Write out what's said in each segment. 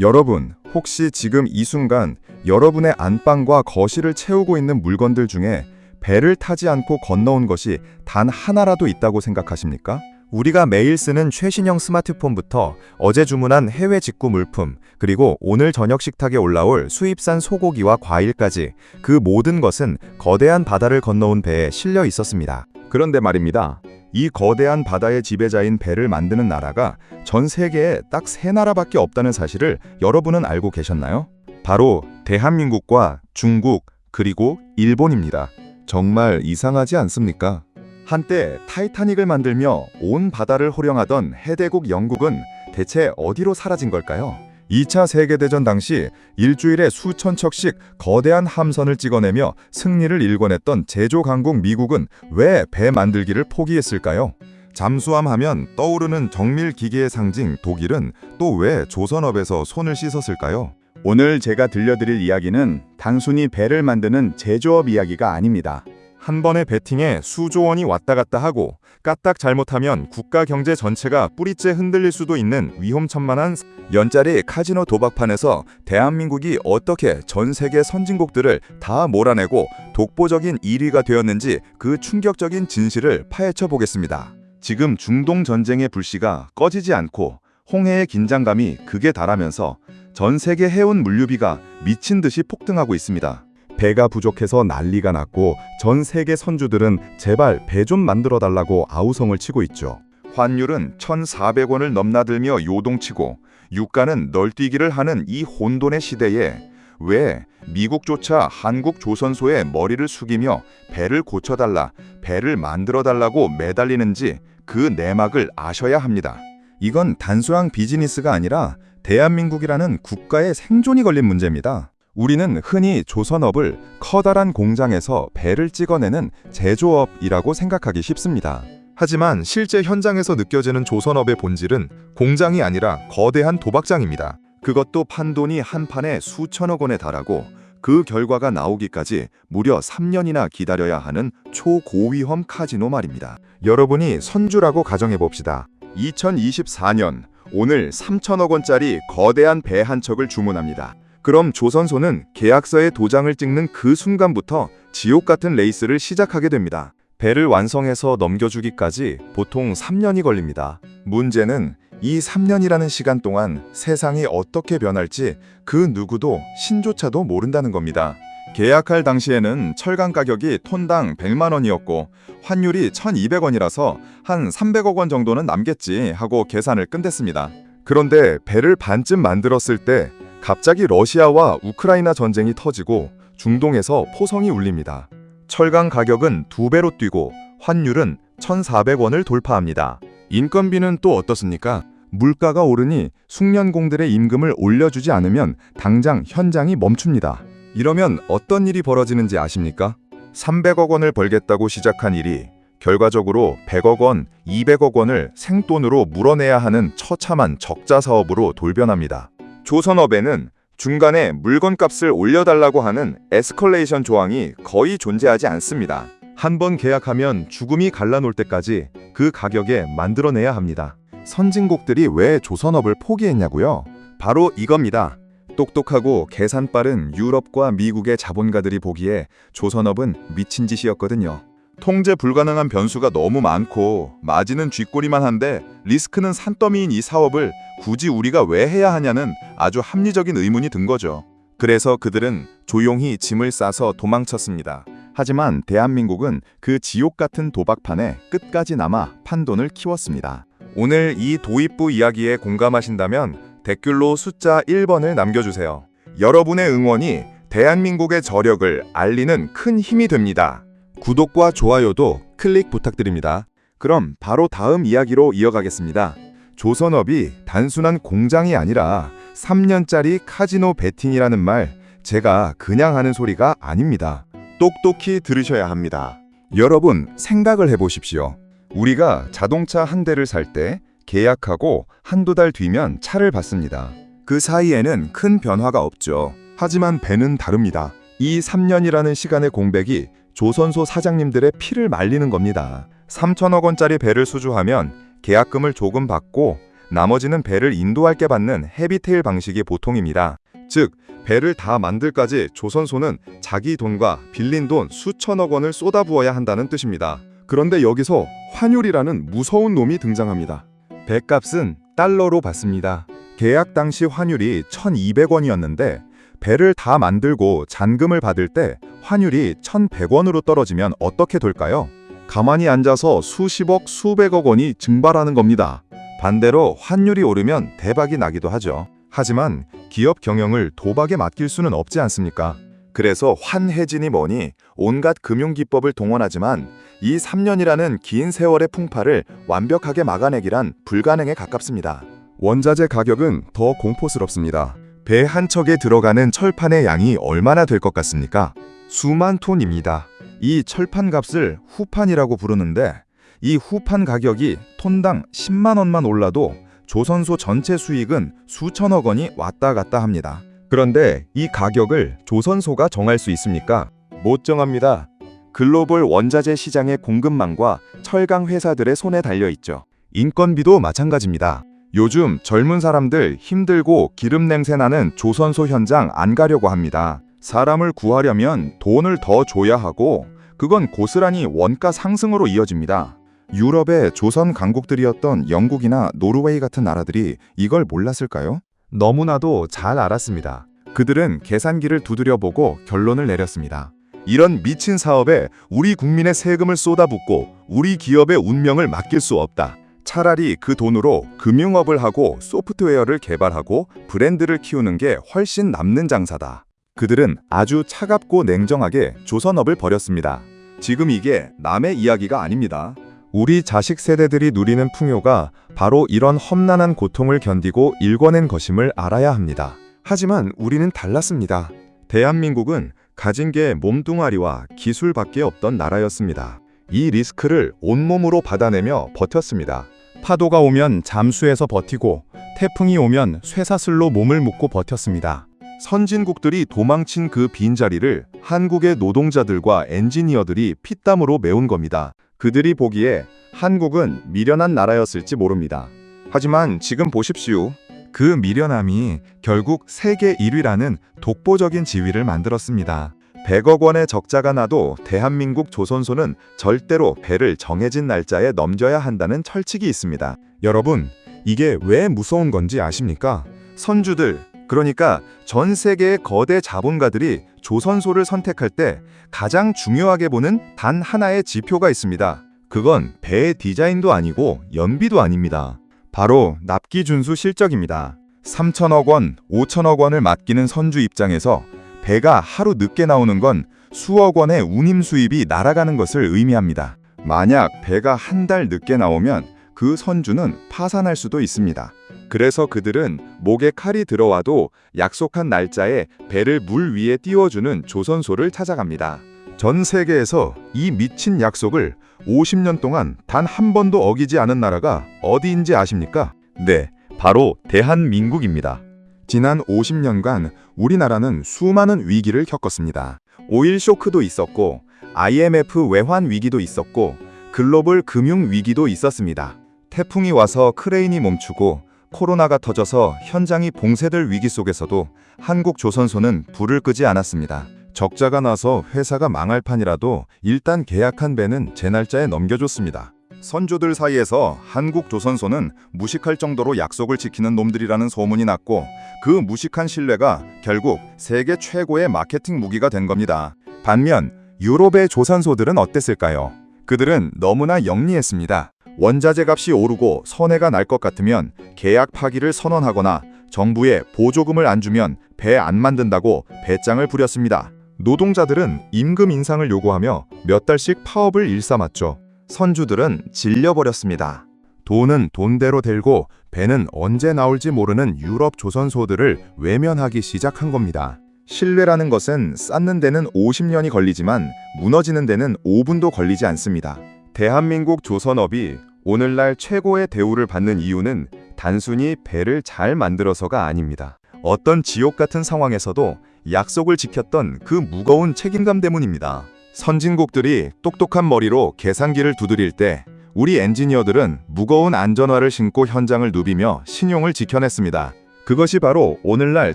여러분, 혹시 지금 이 순간 여러분의 안방과 거실을 채우고 있는 물건들 중에 배를 타지 않고 건너온 것이 단 하나라도 있다고 생각하십니까? 우리가 매일 쓰는 최신형 스마트폰부터 어제 주문한 해외 직구 물품, 그리고 오늘 저녁 식탁에 올라올 수입산 소고기와 과일까지 그 모든 것은 거대한 바다를 건너온 배에 실려 있었습니다. 그런데 말입니다. 이 거대한 바다의 지배자인 배를 만드는 나라가 전 세계에 딱 3나라밖에 없다는 사실을 여러분은 알고 계셨나요? 바로 대한민국과 중국, 그리고 일본입니다. 정말 이상하지 않습니까? 한때 타이타닉을 만들며 온 바다를 호령하던 해대국 영국은 대체 어디로 사라진 걸까요? 2차 세계대전 당시 일주일에 수천 척씩 거대한 함선을 찍어내며 승리를 일궈냈던 제조 강국 미국은 왜 배 만들기를 포기했을까요? 잠수함 하면 떠오르는 정밀 기계의 상징 독일은 또 왜 조선업에서 손을 씻었을까요? 오늘 제가 들려드릴 이야기는 단순히 배를 만드는 제조업 이야기가 아닙니다. 한 번의 배팅에 수조 원이 왔다 갔다 하고 까딱 잘못하면 국가 경제 전체가 뿌리째 흔들릴 수도 있는 위험천만한 연짜리 카지노 도박판에서 대한민국이 어떻게 전 세계 선진국들을 다 몰아내고 독보적인 1위가 되었는지 그 충격적인 진실을 파헤쳐 보겠습니다. 지금 중동 전쟁의 불씨가 꺼지지 않고 홍해의 긴장감이 극에 달하면서 전 세계 해운 물류비가 미친 듯이 폭등하고 있습니다. 배가 부족해서 난리가 났고 전 세계 선주들은 제발 배 좀 만들어 달라고 아우성을 치고 있죠. 환율은 1,400원을 넘나들며 요동치고 유가는 널뛰기를 하는 이 혼돈의 시대에 왜 미국조차 한국 조선소에 머리를 숙이며 배를 고쳐달라, 배를 만들어달라고 매달리는지 그 내막을 아셔야 합니다. 이건 단순한 비즈니스가 아니라 대한민국이라는 국가의 생존이 걸린 문제입니다. 우리는 흔히 조선업을 커다란 공장에서 배를 찍어내는 제조업이라고 생각하기 쉽습니다. 하지만 실제 현장에서 느껴지는 조선업의 본질은 공장이 아니라 거대한 도박장입니다. 그것도 판돈이 한 판에 수천억 원에 달하고 그 결과가 나오기까지 무려 3년이나 기다려야 하는 초고위험 카지노 말입니다. 여러분이 선주라고 가정해봅시다. 2024년 오늘 3천억 원짜리 거대한 배 한 척을 주문합니다. 그럼 조선소는 계약서에 도장을 찍는 그 순간부터 지옥 같은 레이스를 시작하게 됩니다. 배를 완성해서 넘겨주기까지 보통 3년이 걸립니다. 문제는 이 3년이라는 시간 동안 세상이 어떻게 변할지 그 누구도 신조차도 모른다는 겁니다. 계약할 당시에는 철강 가격이 톤당 100만 원이었고 환율이 1,200원이라서 한 300억 원 정도는 남겠지 하고 계산을 끝냈습니다. 그런데 배를 반쯤 만들었을 때 갑자기 러시아와 우크라이나 전쟁이 터지고 중동에서 포성이 울립니다. 철강 가격은 2배로 뛰고 환율은 1,400원을 돌파합니다. 인건비는 또 어떻습니까? 물가가 오르니 숙련공들의 임금을 올려주지 않으면 당장 현장이 멈춥니다. 이러면 어떤 일이 벌어지는지 아십니까? 300억 원을 벌겠다고 시작한 일이 결과적으로 100억 원, 200억 원을 생돈으로 물어내야 하는 처참한 적자 사업으로 돌변합니다. 조선업에는 중간에 물건값을 올려달라고 하는 에스컬레이션 조항이 거의 존재하지 않습니다. 한 번 계약하면 죽음이 갈라놓을 때까지 그 가격에 만들어내야 합니다. 선진국들이 왜 조선업을 포기했냐고요? 바로 이겁니다. 똑똑하고 계산 빠른 유럽과 미국의 자본가들이 보기에 조선업은 미친 짓이었거든요. 통제 불가능한 변수가 너무 많고 마진은 쥐꼬리만 한데 리스크는 산더미인 이 사업을 굳이 우리가 왜 해야 하냐는 아주 합리적인 의문이 든 거죠. 그래서 그들은 조용히 짐을 싸서 도망쳤습니다. 하지만 대한민국은 그 지옥 같은 도박판에 끝까지 남아 판돈을 키웠습니다. 오늘 이 도입부 이야기에 공감하신다면 댓글로 숫자 1번을 남겨주세요. 여러분의 응원이 대한민국의 저력을 알리는 큰 힘이 됩니다. 구독과 좋아요도 클릭 부탁드립니다. 그럼 바로 다음 이야기로 이어가겠습니다. 조선업이 단순한 공장이 아니라 3년짜리 카지노 베팅이라는 말, 제가 그냥 하는 소리가 아닙니다. 똑똑히 들으셔야 합니다. 여러분, 생각을 해보십시오. 우리가 자동차 한 대를 살 때 계약하고 한두 달 뒤면 차를 받습니다. 그 사이에는 큰 변화가 없죠. 하지만 배는 다릅니다. 이 3년이라는 시간의 공백이 조선소 사장님들의 피를 말리는 겁니다. 3천억 원짜리 배를 수주하면 계약금을 조금 받고 나머지는 배를 인도할게 받는 헤비테일 방식이 보통입니다. 즉, 배를 다 만들까지 조선소는 자기 돈과 빌린 돈 수천억 원을 쏟아부어야 한다는 뜻입니다. 그런데 여기서 환율이라는 무서운 놈이 등장합니다. 배값은 달러로 받습니다. 계약 당시 환율이 1,200원이었는데 배를 다 만들고 잔금을 받을 때 환율이 1,100원으로 떨어지면 어떻게 될까요? 가만히 앉아서 수십억, 수백억 원이 증발하는 겁니다. 반대로 환율이 오르면 대박이 나기도 하죠. 하지만 기업 경영을 도박에 맡길 수는 없지 않습니까? 그래서 환해진이 뭐니 온갖 금융기법을 동원하지만 이 3년이라는 긴 세월의 풍파를 완벽하게 막아내기란 불가능에 가깝습니다. 원자재 가격은 더 공포스럽습니다. 배 한 척에 들어가는 철판의 양이 얼마나 될 것 같습니까? 수만 톤입니다. 이 철판 값을 후판이라고 부르는데 이 후판 가격이 톤당 10만 원만 올라도 조선소 전체 수익은 수천억 원이 왔다 갔다 합니다. 그런데 이 가격을 조선소가 정할 수 있습니까? 못 정합니다. 글로벌 원자재 시장의 공급망과 철강 회사들의 손에 달려 있죠. 인건비도 마찬가지입니다. 요즘 젊은 사람들 힘들고 기름 냄새 나는 조선소 현장 안 가려고 합니다. 사람을 구하려면 돈을 더 줘야 하고 그건 고스란히 원가 상승으로 이어집니다. 유럽의 조선 강국들이었던 영국이나 노르웨이 같은 나라들이 이걸 몰랐을까요? 너무나도 잘 알았습니다. 그들은 계산기를 두드려보고 결론을 내렸습니다. 이런 미친 사업에 우리 국민의 세금을 쏟아붓고 우리 기업의 운명을 맡길 수 없다. 차라리 그 돈으로 금융업을 하고 소프트웨어를 개발하고 브랜드를 키우는 게 훨씬 남는 장사다. 그들은 아주 차갑고 냉정하게 조선업을 버렸습니다. 지금 이게 남의 이야기가 아닙니다. 우리 자식 세대들이 누리는 풍요가 바로 이런 험난한 고통을 견디고 일궈낸 것임을 알아야 합니다. 하지만 우리는 달랐습니다. 대한민국은 가진 게 몸뚱아리와 기술밖에 없던 나라였습니다. 이 리스크를 온몸으로 받아내며 버텼습니다. 파도가 오면 잠수해서 버티고 태풍이 오면 쇠사슬로 몸을 묶고 버텼습니다. 선진국들이 도망친 그 빈자리를 한국의 노동자들과 엔지니어들이 피땀으로 메운 겁니다. 그들이 보기에 한국은 미련한 나라였을지 모릅니다. 하지만 지금 보십시오. 그 미련함이 결국 세계 1위라는 독보적인 지위를 만들었습니다. 100억 원의 적자가 나도 대한민국 조선소는 절대로 배를 정해진 날짜에 넘겨야 한다는 철칙이 있습니다. 여러분, 이게 왜 무서운 건지 아십니까? 선주들, 그러니까 전 세계의 거대 자본가들이 조선소를 선택할 때 가장 중요하게 보는 단 하나의 지표가 있습니다. 그건 배의 디자인도 아니고 연비도 아닙니다. 바로 납기 준수 실적입니다. 3천억 원, 5천억 원을 맡기는 선주 입장에서 배가 하루 늦게 나오는 건 수억 원의 운임 수입이 날아가는 것을 의미합니다. 만약 배가 한 달 늦게 나오면 그 선주는 파산할 수도 있습니다. 그래서 그들은 목에 칼이 들어와도 약속한 날짜에 배를 물 위에 띄워주는 조선소를 찾아갑니다. 전 세계에서 이 미친 약속을 50년 동안 단 한 번도 어기지 않은 나라가 어디인지 아십니까? 네, 바로 대한민국입니다. 지난 50년간 우리나라는 수많은 위기를 겪었습니다. 오일 쇼크도 있었고 IMF 외환 위기도 있었고 글로벌 금융 위기도 있었습니다. 태풍이 와서 크레인이 멈추고 코로나가 터져서 현장이 봉쇄될 위기 속에서도 한국 조선소는 불을 끄지 않았습니다. 적자가 나서 회사가 망할 판이라도 일단 계약한 배는 제 날짜에 넘겨줬습니다. 선조들 사이에서 한국 조선소는 무식할 정도로 약속을 지키는 놈들이라는 소문이 났고 그 무식한 신뢰가 결국 세계 최고의 마케팅 무기가 된 겁니다. 반면 유럽의 조선소들은 어땠을까요? 그들은 너무나 영리했습니다. 원자재 값이 오르고 손해가 날 것 같으면 계약 파기를 선언하거나 정부에 보조금을 안 주면 배 안 만든다고 배짱을 부렸습니다. 노동자들은 임금 인상을 요구하며 몇 달씩 파업을 일삼았죠. 선주들은 질려버렸습니다. 돈은 돈대로 들고 배는 언제 나올지 모르는 유럽 조선소들을 외면하기 시작한 겁니다. 신뢰라는 것은 쌓는 데는 50년이 걸리지만 무너지는 데는 5분도 걸리지 않습니다. 대한민국 조선업이 오늘날 최고의 대우를 받는 이유는 단순히 배를 잘 만들어서가 아닙니다. 어떤 지옥 같은 상황에서도 약속을 지켰던 그 무거운 책임감 때문입니다. 선진국들이 똑똑한 머리로 계산기를 두드릴 때 우리 엔지니어들은 무거운 안전화를 신고 현장을 누비며 신용을 지켜냈습니다. 그것이 바로 오늘날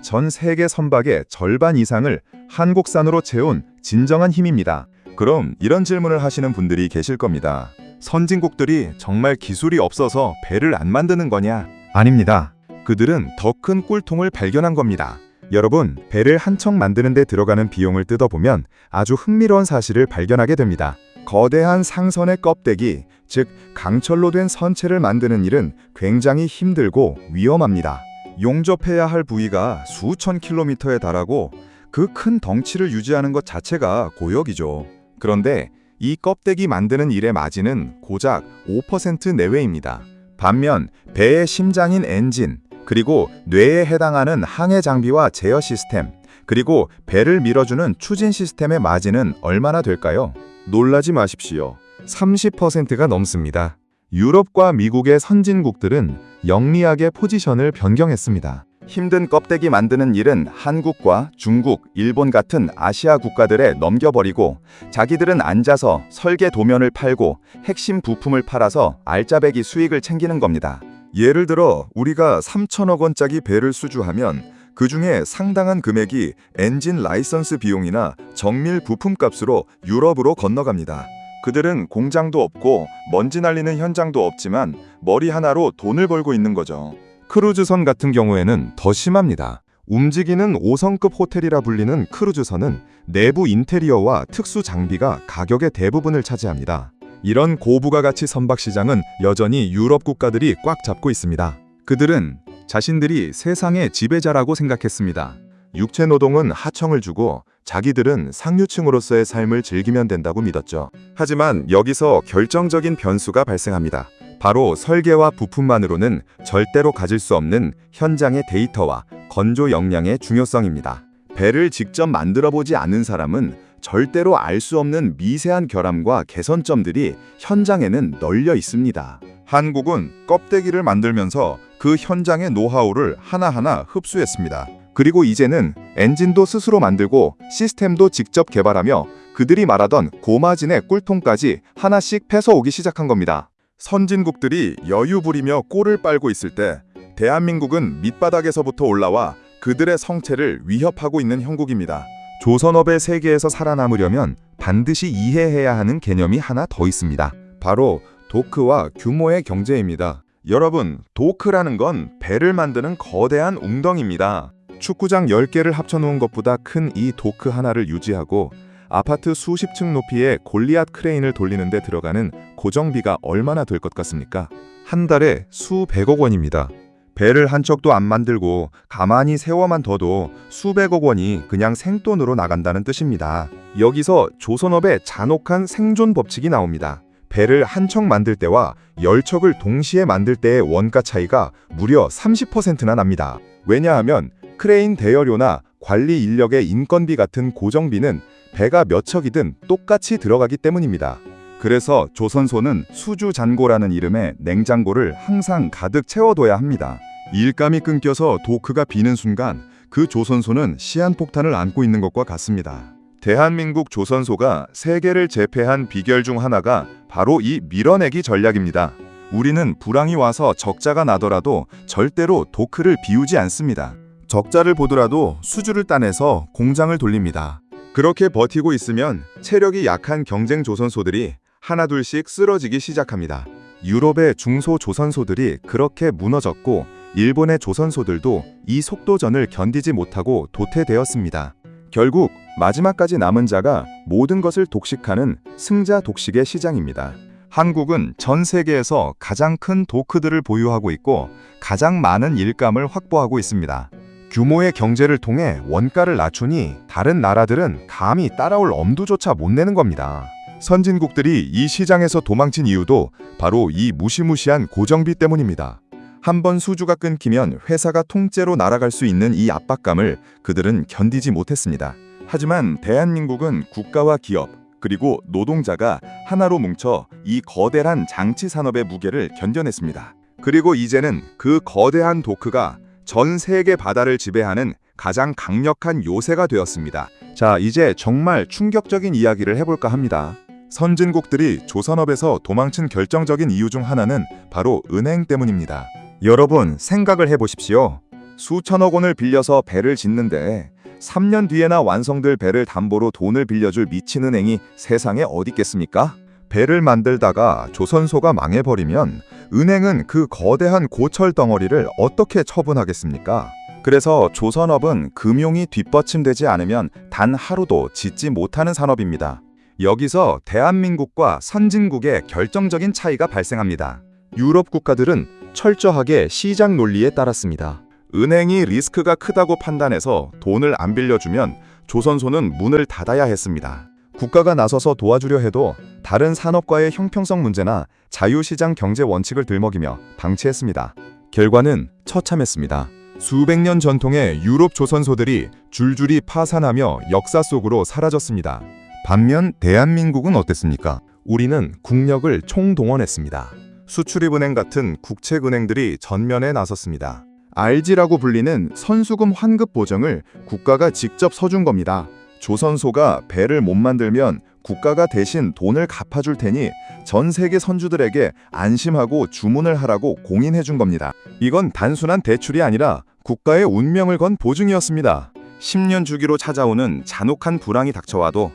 전 세계 선박의 절반 이상을 한국산으로 채운 진정한 힘입니다. 그럼 이런 질문을 하시는 분들이 계실 겁니다. 선진국들이 정말 기술이 없어서 배를 안 만드는 거냐? 아닙니다. 그들은 더 큰 꿀통을 발견한 겁니다. 여러분, 배를 한 척 만드는 데 들어가는 비용을 뜯어보면 아주 흥미로운 사실을 발견하게 됩니다. 거대한 상선의 껍데기, 즉 강철로 된 선체를 만드는 일은 굉장히 힘들고 위험합니다. 용접해야 할 부위가 수천 킬로미터에 달하고 그 큰 덩치를 유지하는 것 자체가 고역이죠. 그런데 이 껍데기 만드는 일의 마진은 고작 5% 내외입니다. 반면 배의 심장인 엔진, 그리고 뇌에 해당하는 항해 장비와 제어 시스템, 그리고 배를 밀어주는 추진 시스템의 마진은 얼마나 될까요? 놀라지 마십시오. 30%가 넘습니다. 유럽과 미국의 선진국들은 영리하게 포지션을 변경했습니다. 힘든 껍데기 만드는 일은 한국과 중국, 일본 같은 아시아 국가들에 넘겨버리고 자기들은 앉아서 설계 도면을 팔고 핵심 부품을 팔아서 알짜배기 수익을 챙기는 겁니다. 예를 들어 우리가 3천억 원짜리 배를 수주하면 그 중에 상당한 금액이 엔진 라이선스 비용이나 정밀 부품값으로 유럽으로 건너갑니다. 그들은 공장도 없고 먼지 날리는 현장도 없지만 머리 하나로 돈을 벌고 있는 거죠. 크루즈선 같은 경우에는 더 심합니다. 움직이는 5성급 호텔이라 불리는 크루즈선은 내부 인테리어와 특수 장비가 가격의 대부분을 차지합니다. 이런 고부가가치 선박 시장은 여전히 유럽 국가들이 꽉 잡고 있습니다. 그들은 자신들이 세상의 지배자라고 생각했습니다. 육체 노동은 하청을 주고 자기들은 상류층으로서의 삶을 즐기면 된다고 믿었죠. 하지만 여기서 결정적인 변수가 발생합니다. 바로 설계와 부품만으로는 절대로 가질 수 없는 현장의 데이터와 건조 역량의 중요성입니다. 배를 직접 만들어 보지 않은 사람은 절대로 알 수 없는 미세한 결함과 개선점들이 현장에는 널려 있습니다. 한국은 껍데기를 만들면서 그 현장의 노하우를 하나하나 흡수했습니다. 그리고 이제는 엔진도 스스로 만들고 시스템도 직접 개발하며 그들이 말하던 고마진의 꿀통까지 하나씩 패서오기 시작한 겁니다. 선진국들이 여유 부리며 꼴을 빨고 있을 때 대한민국은 밑바닥에서부터 올라와 그들의 성체를 위협하고 있는 형국입니다. 조선업의 세계에서 살아남으려면 반드시 이해해야 하는 개념이 하나 더 있습니다. 바로 도크와 규모의 경제입니다. 여러분, 도크라는 건 배를 만드는 거대한 웅덩이입니다. 축구장 10개를 합쳐놓은 것보다 큰 이 도크 하나를 유지하고 아파트 수십 층 높이의 골리앗 크레인을 돌리는 데 들어가는 고정비가 얼마나 될 것 같습니까? 한 달에 수백억 원입니다. 배를 한 척도 안 만들고 가만히 세워만 둬도 수백억 원이 그냥 생돈으로 나간다는 뜻입니다. 여기서 조선업의 잔혹한 생존 법칙이 나옵니다. 배를 한 척 만들 때와 10척을 동시에 만들 때의 원가 차이가 무려 30%나 납니다. 왜냐하면 크레인 대여료나 관리 인력의 인건비 같은 고정비는 배가 몇 척이든 똑같이 들어가기 때문입니다. 그래서 조선소는 수주잔고라는 이름의 냉장고를 항상 가득 채워둬야 합니다. 일감이 끊겨서 도크가 비는 순간 그 조선소는 시한폭탄을 안고 있는 것과 같습니다. 대한민국 조선소가 세계를 제패한 비결 중 하나가 바로 이 밀어내기 전략입니다. 우리는 불황이 와서 적자가 나더라도 절대로 도크를 비우지 않습니다. 적자를 보더라도 수주를 따내서 공장을 돌립니다. 그렇게 버티고 있으면 체력이 약한 경쟁 조선소들이 하나둘씩 쓰러지기 시작합니다. 유럽의 중소조선소들이 그렇게 무너졌고 일본의 조선소들도 이 속도전을 견디지 못하고 도태되었습니다. 결국 마지막까지 남은 자가 모든 것을 독식하는 승자 독식의 시장입니다. 한국은 전 세계에서 가장 큰 도크들을 보유하고 있고 가장 많은 일감을 확보하고 있습니다. 규모의 경제를 통해 원가를 낮추니 다른 나라들은 감히 따라올 엄두조차 못 내는 겁니다. 선진국들이 이 시장에서 도망친 이유도 바로 이 무시무시한 고정비 때문입니다. 한번 수주가 끊기면 회사가 통째로 날아갈 수 있는 이 압박감을 그들은 견디지 못했습니다. 하지만 대한민국은 국가와 기업, 그리고 노동자가 하나로 뭉쳐 이 거대한 장치 산업의 무게를 견뎌냈습니다. 그리고 이제는 그 거대한 도크가 전 세계 바다를 지배하는 가장 강력한 요새가 되었습니다. 자, 이제 정말 충격적인 이야기를 해볼까 합니다. 선진국들이 조선업에서 도망친 결정적인 이유 중 하나는 바로 은행 때문입니다. 여러분 생각을 해보십시오. 수천억 원을 빌려서 배를 짓는데 3년 뒤에나 완성될 배를 담보로 돈을 빌려줄 미친 은행이 세상에 어디 있겠습니까? 배를 만들다가 조선소가 망해버리면 은행은 그 거대한 고철 덩어리를 어떻게 처분하겠습니까? 그래서 조선업은 금융이 뒷받침되지 않으면 단 하루도 짓지 못하는 산업입니다. 여기서 대한민국과 선진국의 결정적인 차이가 발생합니다. 유럽 국가들은 철저하게 시장 논리에 따랐습니다. 은행이 리스크가 크다고 판단해서 돈을 안 빌려주면 조선소는 문을 닫아야 했습니다. 국가가 나서서 도와주려 해도 다른 산업과의 형평성 문제나 자유시장 경제 원칙을 들먹이며 방치했습니다. 결과는 처참했습니다. 수백 년 전통의 유럽 조선소들이 줄줄이 파산하며 역사 속으로 사라졌습니다. 반면 대한민국은 어땠습니까? 우리는 국력을 총동원했습니다. 수출입은행 같은 국책은행들이 전면에 나섰습니다. RG라고 불리는 선수금 환급 보증을 국가가 직접 서준 겁니다. 조선소가 배를 못 만들면 국가가 대신 돈을 갚아줄 테니 전 세계 선주들에게 안심하고 주문을 하라고 공인해 준 겁니다. 이건 단순한 대출이 아니라 국가의 운명을 건 보증이었습니다. 10년 주기로 찾아오는 잔혹한 불황이 닥쳐와도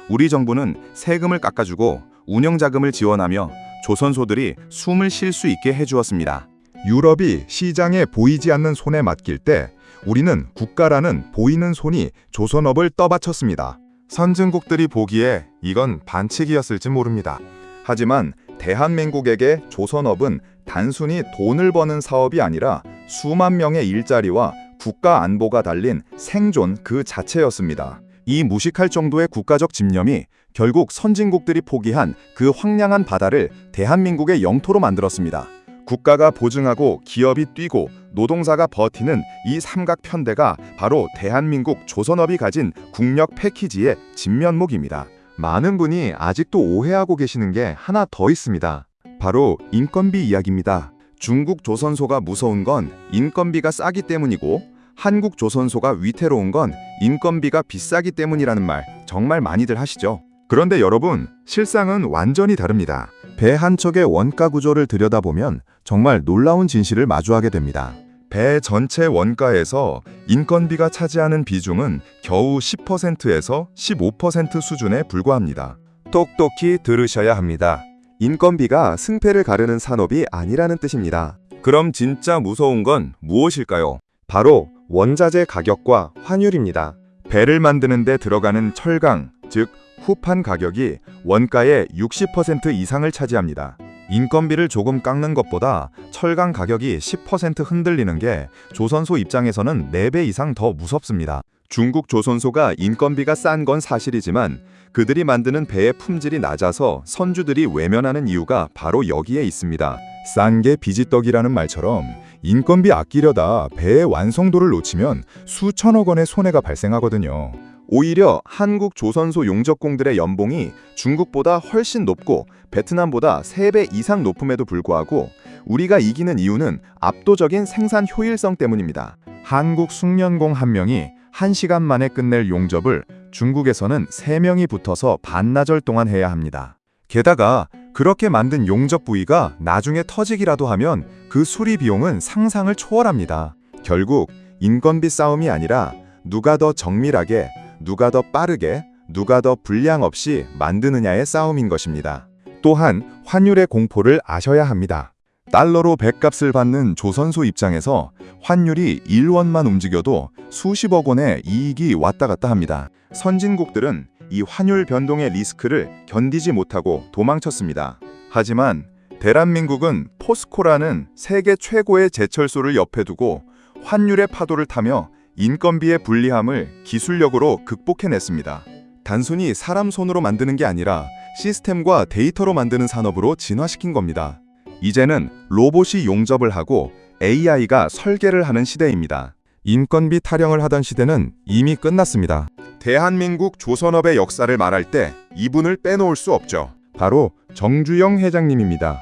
우리 정부는 세금을 깎아주고 운영자금을 지원하며 조선소들이 숨을 쉴 수 있게 해주었습니다. 유럽이 시장에 보이지 않는 손에 맡길 때 우리는 국가라는 보이는 손이 조선업을 떠받쳤습니다. 선진국들이 보기에 이건 반칙이었을지 모릅니다. 하지만 대한민국에게 조선업은 단순히 돈을 버는 사업이 아니라 수만 명의 일자리와 국가 안보가 달린 생존 그 자체였습니다. 이 무식할 정도의 국가적 집념이 결국 선진국들이 포기한 그 황량한 바다를 대한민국의 영토로 만들었습니다. 국가가 보증하고 기업이 뛰고 노동자가 버티는 이 삼각편대가 바로 대한민국 조선업이 가진 국력 패키지의 진면목입니다. 많은 분이 아직도 오해하고 계시는 게 하나 더 있습니다. 바로 인건비 이야기입니다. 중국 조선소가 무서운 건 인건비가 싸기 때문이고 한국 조선소가 위태로운 건 인건비가 비싸기 때문이라는 말 정말 많이들 하시죠. 그런데 여러분, 실상은 완전히 다릅니다. 배 한 척의 원가 구조를 들여다보면 정말 놀라운 진실을 마주하게 됩니다. 배 전체 원가에서 인건비가 차지하는 비중은 겨우 10%에서 15% 수준에 불과합니다. 똑똑히 들으셔야 합니다. 인건비가 승패를 가르는 산업이 아니라는 뜻입니다. 그럼 진짜 무서운 건 무엇일까요? 바로 원자재 가격과 환율입니다. 배를 만드는 데 들어가는 철강, 즉 후판 가격이 원가의 60% 이상을 차지합니다. 인건비를 조금 깎는 것보다 철강 가격이 10% 흔들리는 게 조선소 입장에서는 4배 이상 더 무섭습니다. 중국 조선소가 인건비가 싼 건 사실이지만 그들이 만드는 배의 품질이 낮아서 선주들이 외면하는 이유가 바로 여기에 있습니다. 싼 게 비지떡이라는 말처럼 인건비 아끼려다 배의 완성도를 놓치면 수천억 원의 손해가 발생하거든요. 오히려 한국 조선소 용접공들의 연봉이 중국보다 훨씬 높고 베트남보다 3배 이상 높음에도 불구하고 우리가 이기는 이유는 압도적인 생산 효율성 때문입니다. 한국 숙련공 1명이 1시간 만에 끝낼 용접을 중국에서는 3명이 붙어서 반나절 동안 해야 합니다. 게다가 그렇게 만든 용접 부위가 나중에 터지기라도 하면 그 수리 비용은 상상을 초월합니다. 결국 인건비 싸움이 아니라 누가 더 정밀하게, 누가 더 빠르게, 누가 더 불량 없이 만드느냐의 싸움인 것입니다. 또한 환율의 공포를 아셔야 합니다. 달러로 배값을 받는 조선소 입장에서 환율이 1원만 움직여도 수십억 원의 이익이 왔다 갔다 합니다. 선진국들은 이 환율 변동의 리스크를 견디지 못하고 도망쳤습니다. 하지만 대한민국은 포스코라는 세계 최고의 제철소를 옆에 두고 환율의 파도를 타며 인건비의 불리함을 기술력으로 극복해냈습니다. 단순히 사람 손으로 만드는 게 아니라 시스템과 데이터로 만드는 산업으로 진화시킨 겁니다. 이제는 로봇이 용접을 하고 AI가 설계를 하는 시대입니다. 인건비 타령을 하던 시대는 이미 끝났습니다. 대한민국 조선업의 역사를 말할 때 이분을 빼놓을 수 없죠. 바로 정주영 회장님입니다.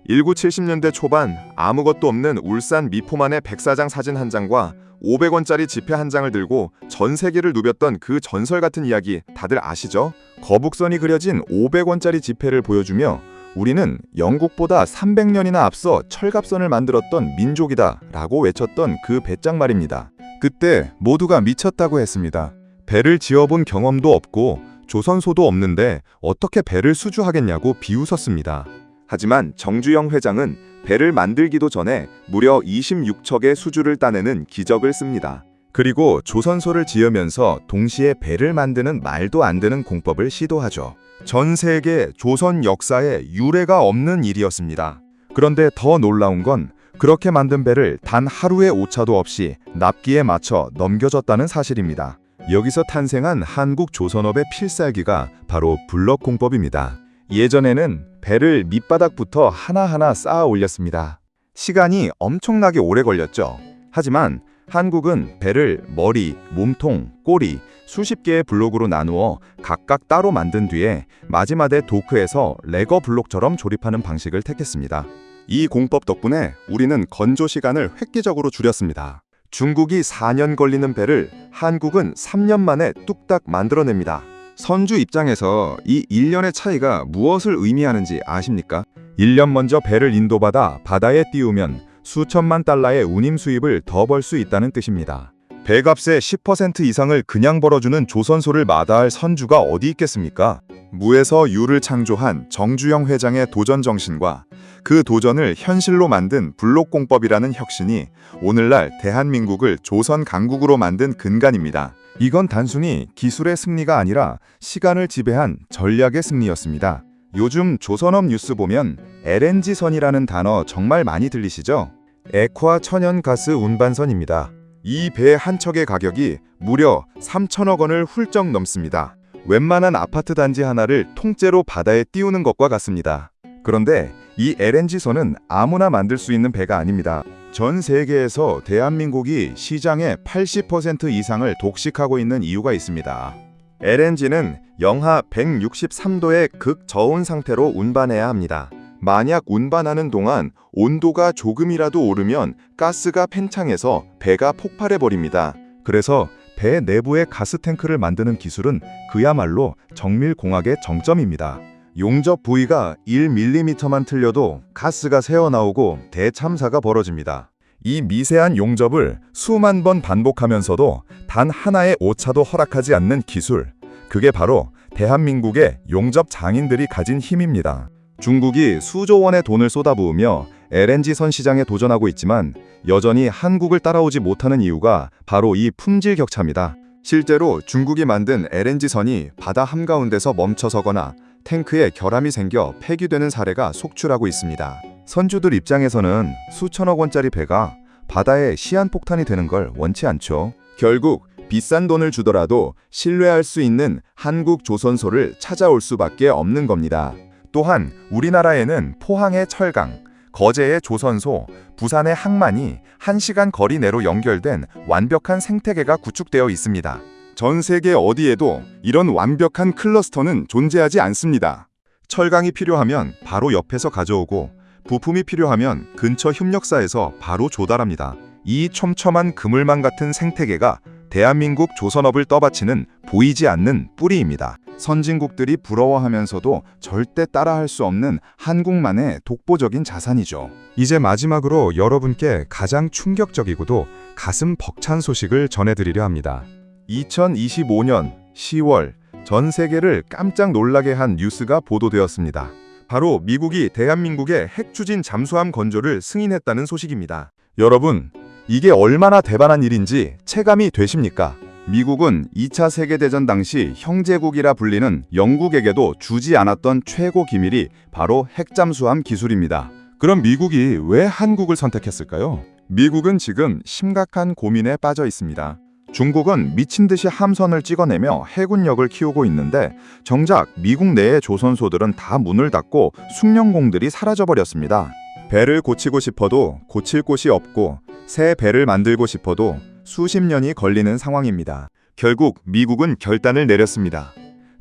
1970년대 초반 아무것도 없는 울산 미포만의 백사장 사진 한 장과 500원짜리 지폐 한 장을 들고 전 세계를 누볐던 그 전설 같은 이야기 다들 아시죠? 거북선이 그려진 500원짜리 지폐를 보여주며 우리는 영국보다 300년이나 앞서 철갑선을 만들었던 민족이다 라고 외쳤던 그 배짱 말입니다. 그때 모두가 미쳤다고 했습니다. 배를 지어본 경험도 없고 조선소도 없는데 어떻게 배를 수주하겠냐고 비웃었습니다. 하지만 정주영 회장은 배를 만들기도 전에 무려 26척의 수주를 따내는 기적을 씁니다. 그리고 조선소를 지으면서 동시에 배를 만드는 말도 안 되는 공법을 시도하죠. 전 세계 조선 역사에 유례가 없는 일이었습니다. 그런데 더 놀라운 건 그렇게 만든 배를 단 하루의 오차도 없이 납기에 맞춰 넘겨졌다는 사실입니다. 여기서 탄생한 한국 조선업의 필살기가 바로 블럭 공법입니다. 예전에는 배를 밑바닥부터 하나하나 쌓아 올렸습니다. 시간이 엄청나게 오래 걸렸죠. 하지만 한국은 배를 머리, 몸통, 꼬리 수십 개의 블록으로 나누어 각각 따로 만든 뒤에 마지막에 도크에서 레거 블록처럼 조립하는 방식을 택했습니다. 이 공법 덕분에 우리는 건조 시간을 획기적으로 줄였습니다. 중국이 4년 걸리는 배를 한국은 3년 만에 뚝딱 만들어냅니다. 선주 입장에서 이 1년의 차이가 무엇을 의미하는지 아십니까? 1년 먼저 배를 인도받아 바다에 띄우면 수천만 달러의 운임 수입을 더 벌 수 있다는 뜻입니다. 배값의 10% 이상을 그냥 벌어주는 조선소를 마다할 선주가 어디 있겠습니까? 무에서 유를 창조한 정주영 회장의 도전 정신과 그 도전을 현실로 만든 블록공법이라는 혁신이 오늘날 대한민국을 조선 강국으로 만든 근간입니다. 이건 단순히 기술의 승리가 아니라 시간을 지배한 전략의 승리였습니다. 요즘 조선업 뉴스 보면 LNG선이라는 단어 정말 많이 들리시죠? 액화 천연가스 운반선입니다. 이 배 한 척의 가격이 무려 3천억 원을 훌쩍 넘습니다. 웬만한 아파트 단지 하나를 통째로 바다에 띄우는 것과 같습니다. 그런데 이 LNG선은 아무나 만들 수 있는 배가 아닙니다. 전 세계에서 대한민국이 시장의 80% 이상을 독식하고 있는 이유가 있습니다. LNG는 영하 163도의 극저온 상태로 운반해야 합니다. 만약 운반하는 동안 온도가 조금이라도 오르면 가스가 팽창해서 배가 폭발해버립니다. 그래서 배 내부에 가스탱크를 만드는 기술은 그야말로 정밀공학의 정점입니다. 용접 부위가 1mm만 틀려도 가스가 새어나오고 대참사가 벌어집니다. 이 미세한 용접을 수만 번 반복하면서도 단 하나의 오차도 허락하지 않는 기술, 그게 바로 대한민국의 용접 장인들이 가진 힘입니다. 중국이 수조 원의 돈을 쏟아부으며 LNG선 시장에 도전하고 있지만 여전히 한국을 따라오지 못하는 이유가 바로 이 품질 격차입니다. 실제로 중국이 만든 LNG선이 바다 한가운데서 멈춰서거나 탱크에 결함이 생겨 폐기되는 사례가 속출하고 있습니다. 선주들 입장에서는 수천억 원짜리 배가 바다에 시한폭탄이 되는 걸 원치 않죠. 결국 비싼 돈을 주더라도 신뢰할 수 있는 한국 조선소를 찾아올 수밖에 없는 겁니다. 또한 우리나라에는 포항의 철강, 거제의 조선소, 부산의 항만이 1시간 거리 내로 연결된 완벽한 생태계가 구축되어 있습니다. 전 세계 어디에도 이런 완벽한 클러스터는 존재하지 않습니다. 철강이 필요하면 바로 옆에서 가져오고 부품이 필요하면 근처 협력사에서 바로 조달합니다. 이 촘촘한 그물망 같은 생태계가 대한민국 조선업을 떠받치는 보이지 않는 뿌리입니다. 선진국들이 부러워하면서도 절대 따라할 수 없는 한국만의 독보적인 자산이죠. 이제 마지막으로 여러분께 가장 충격적이고도 가슴 벅찬 소식을 전해드리려 합니다. 2025년 10월 전 세계를 깜짝 놀라게 한 뉴스가 보도되었습니다. 바로 미국이 대한민국의 핵추진 잠수함 건조를 승인했다는 소식입니다. 여러분, 이게 얼마나 대단한 일인지 체감이 되십니까? 미국은 2차 세계대전 당시 형제국이라 불리는 영국에게도 주지 않았던 최고 기밀이 바로 핵잠수함 기술입니다. 그럼 미국이 왜 한국을 선택했을까요? 미국은 지금 심각한 고민에 빠져 있습니다. 중국은 미친 듯이 함선을 찍어내며 해군력을 키우고 있는데 정작 미국 내의 조선소들은 다 문을 닫고 숙련공들이 사라져버렸습니다. 배를 고치고 싶어도 고칠 곳이 없고 새 배를 만들고 싶어도 수십 년이 걸리는 상황입니다. 결국 미국은 결단을 내렸습니다.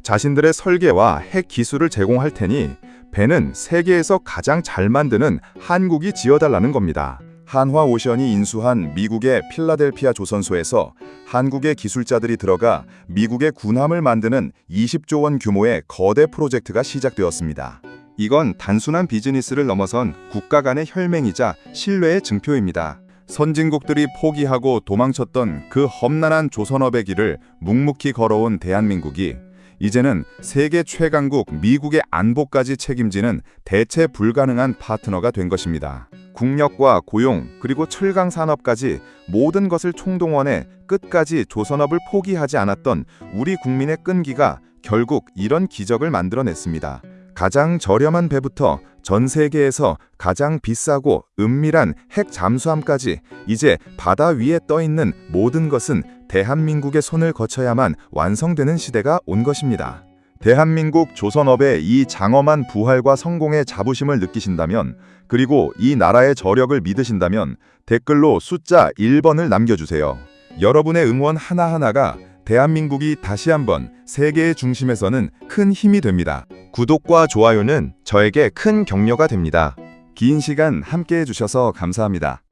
자신들의 설계와 핵 기술을 제공할 테니 배는 세계에서 가장 잘 만드는 한국이 지어달라는 겁니다. 한화오션이 인수한 미국의 필라델피아 조선소에서 한국의 기술자들이 들어가 미국의 군함을 만드는 20조 원 규모의 거대 프로젝트가 시작되었습니다. 이건 단순한 비즈니스를 넘어선 국가 간의 혈맹이자 신뢰의 증표입니다. 선진국들이 포기하고 도망쳤던 그 험난한 조선업의 길을 묵묵히 걸어온 대한민국이 이제는 세계 최강국 미국의 안보까지 책임지는 대체 불가능한 파트너가 된 것입니다. 국력과 고용 그리고 철강 산업까지 모든 것을 총동원해 끝까지 조선업을 포기하지 않았던 우리 국민의 끈기가 결국 이런 기적을 만들어냈습니다. 가장 저렴한 배부터 전 세계에서 가장 비싸고 은밀한 핵 잠수함까지 이제 바다 위에 떠 있는 모든 것은 대한민국의 손을 거쳐야만 완성되는 시대가 온 것입니다. 대한민국 조선업의 이 장엄한 부활과 성공의 자부심을 느끼신다면, 그리고 이 나라의 저력을 믿으신다면 댓글로 숫자 1번을 남겨주세요. 여러분의 응원 하나하나가 대한민국이 다시 한번 세계의 중심에서는 큰 힘이 됩니다. 구독과 좋아요는 저에게 큰 격려가 됩니다. 긴 시간 함께 해주셔서 감사합니다.